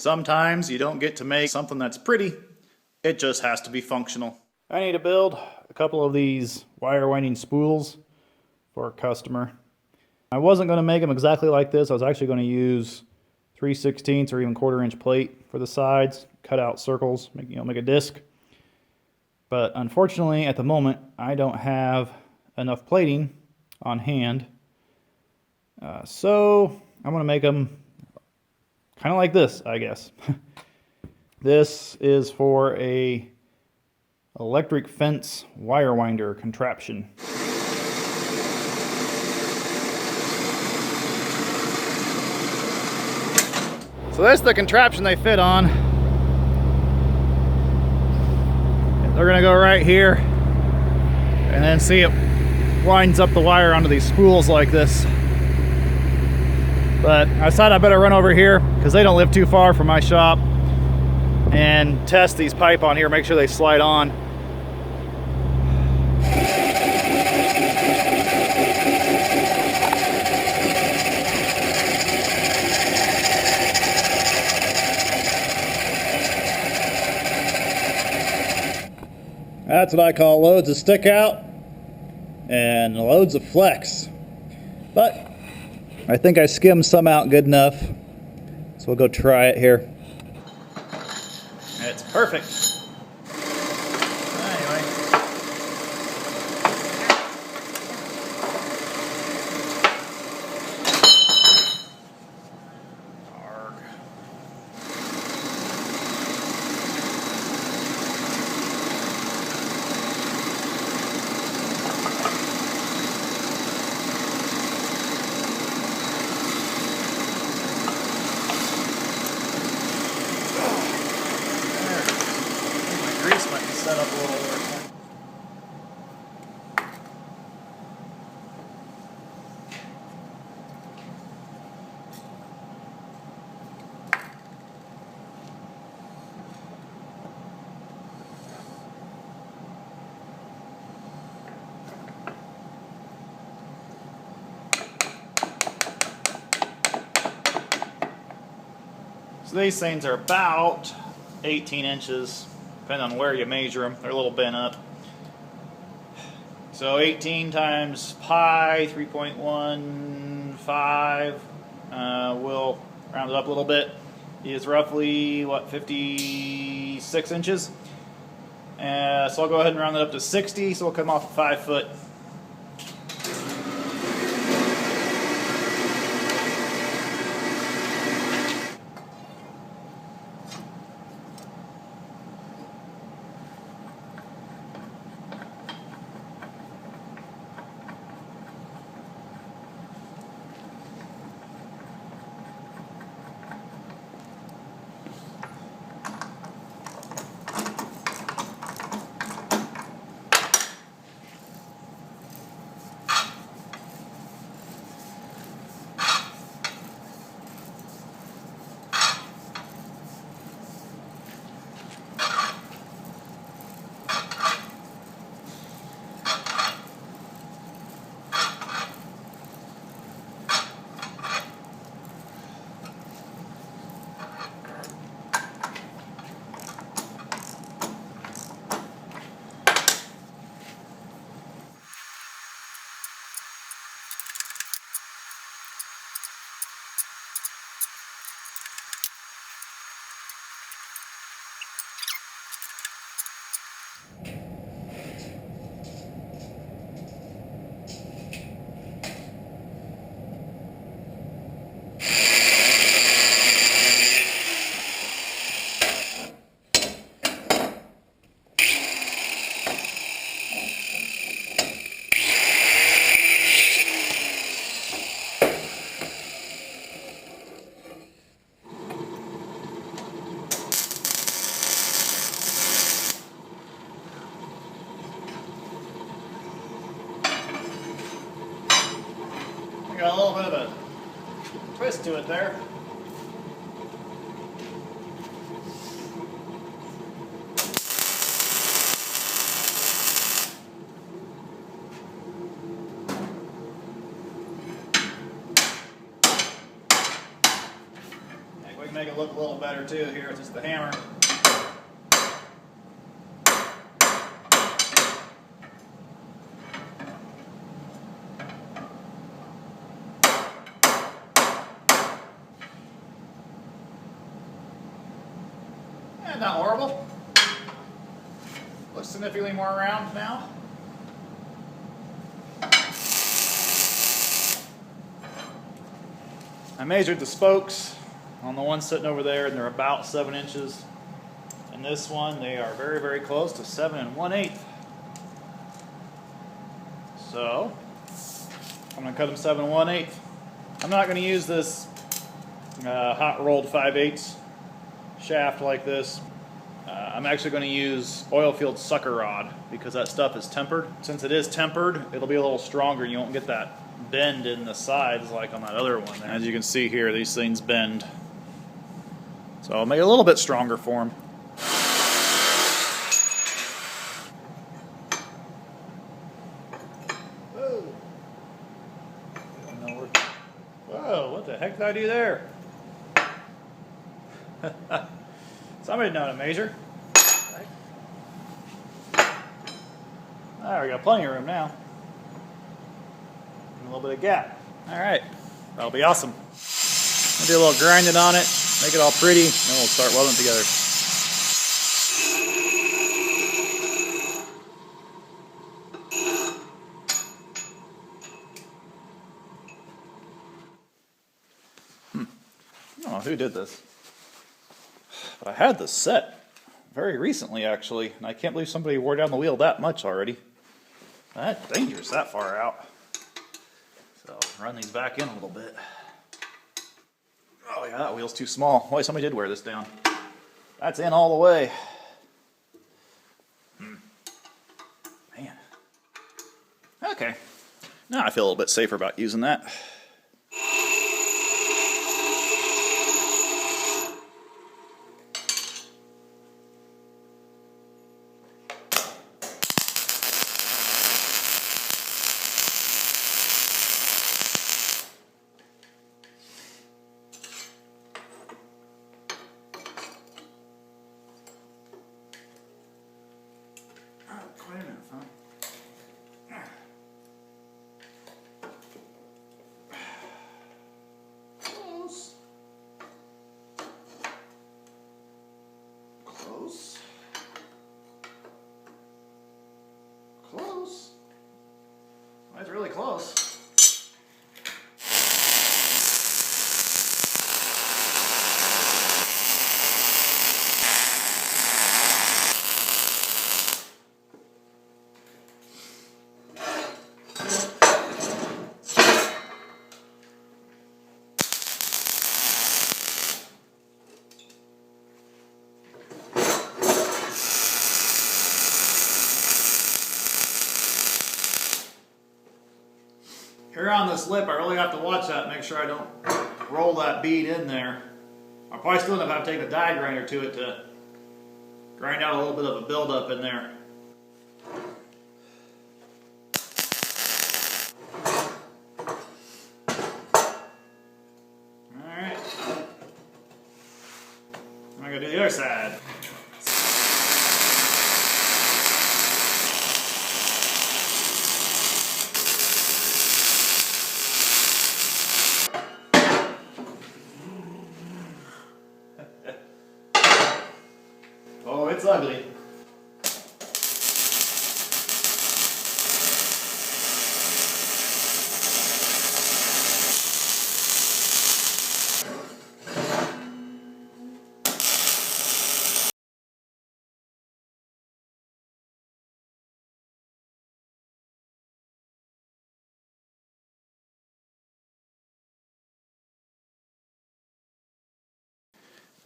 Sometimes you don't get to make something that's pretty, it just has to be functional. I need to build a couple of these wire winding spools for a customer. I wasn't going to make them exactly like this. I was actually going to use 3/16 or even 1/4 inch plate for the sides, cut out circles, make a disc. But unfortunately, at the moment, I don't have enough plating on hand. So I'm going to make them kind of like this, I guess. This is for a electric fence wire winder contraption. So that's the contraption they fit on. They're gonna go right here and then see it winds up the wire onto these spools like this. But I decided I better run over here because they don't live too far from my shop and test these pipe on here, make sure they slide on. That's what I call loads of stick out and loads of flex. But I think I skimmed some out good enough, so we'll go try it here. It's perfect. Anyway. Arg. Grease might be set up a little there. So these things are about 18 inches. Depending on where you measure them, they're a little bent up. So 18 times pi, 3.15, we'll round it up a little bit, is roughly, what, 56 inches? So I'll go ahead and round it up to 60, so we'll come off 5 foot. Got a little bit of a twist to it there. can make it look a little better too. Here, it's just the hammer. Not horrible. Looks significantly more round now. I measured the spokes on the one sitting over there, and they're about 7 inches. And this one, they are very, very close to 7 1/8. So I'm going to cut them 7 1/8. I'm not going to use this hot rolled 5/8 shaft like this. I'm actually going to use oil field sucker rod because that stuff is tempered. Since it is tempered, it'll be a little stronger. You won't get that bend in the sides like on that other one there. As you can see here, these things bend. So I'll make it a little bit stronger for them. Whoa, what the heck did I do there? Somebody know how to measure. There, we got plenty of room now. And a little bit of gap. Alright, that'll be awesome. I'll do a little grinding on it, make it all pretty, and then we'll start welding together. I don't know who did this, but I had this set very recently actually, and I can't believe somebody wore down the wheel that much already. That's dangerous that far out. So run these back in a little bit. Oh yeah, that wheel's too small. Boy, somebody did wear this down. That's in all the way. Man. Okay. Now I feel a little bit safer about using that. Wait a minute, son. Close. Close. Close. That's really close. Here on this lip, I really have to watch that, make sure I don't roll that bead in there. I'll probably still end up having to take a die grinder to it to grind out a little bit of a buildup in there. Alright. I'm going to do the other side. Oh, it's ugly.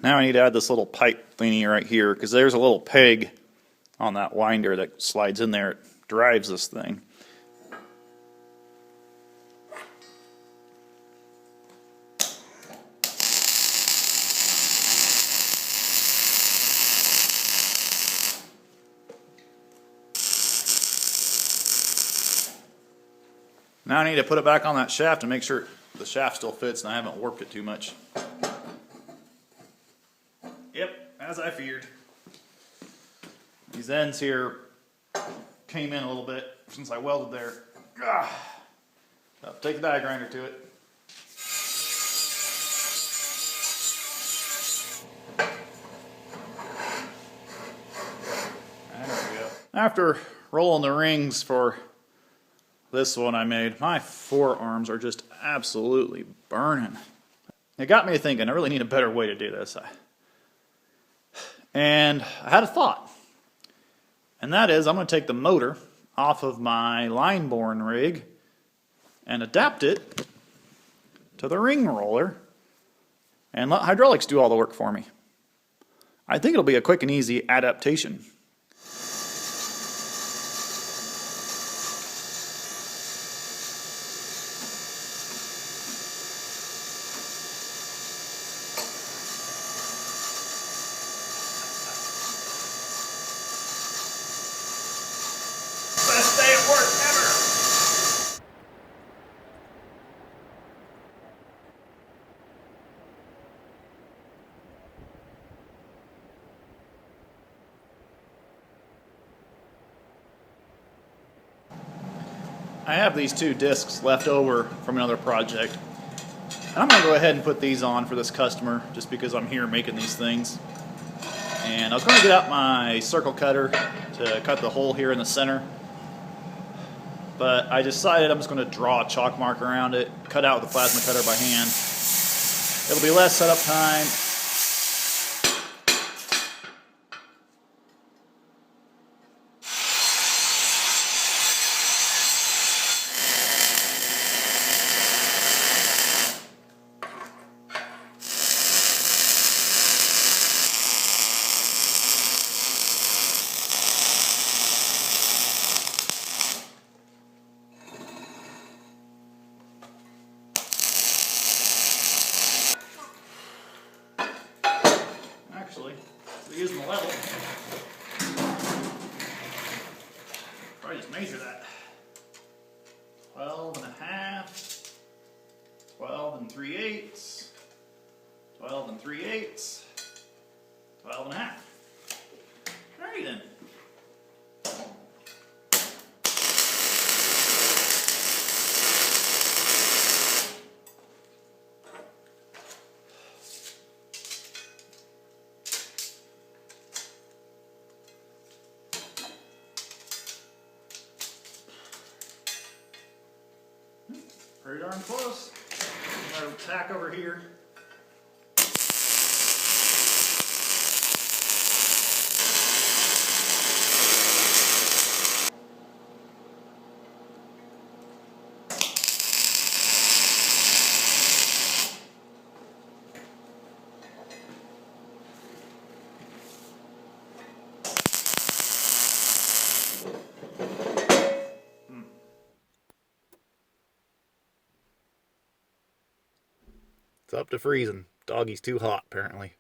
Now I need to add this little pipe thingy right here because there's a little peg on that winder that slides in there. It drives this thing. Now I need to put it back on that shaft and make sure the shaft still fits and I haven't warped it too much. as I feared. These ends here came in a little bit since I welded there. Take the die grinder to it. There we go. After rolling the rings for this one I made, my forearms are just absolutely burning. It got me thinking, I really need a better way to do this. And I had a thought. And that is, I'm going to take the motor off of my line-borne rig and adapt it to the ring roller and let hydraulics do all the work for me. I think it'll be a quick and easy adaptation. Best day at work ever! I have these two discs left over from another project. And I'm going to go ahead and put these on for this customer just because I'm here making these things. And I was going to get out my circle cutter to cut the hole here in the center. But I decided I'm just going to draw a chalk mark around it, cut out with the plasma cutter by hand. It'll be less setup time. Actually, so using the level, probably just measure that. 12 and a half, 12 and 3/8, 12 and 3/8, 12 and a half. Alrighty then. Pretty darn close. Another tack over here. It's up to freezing. Doggy's too hot, apparently.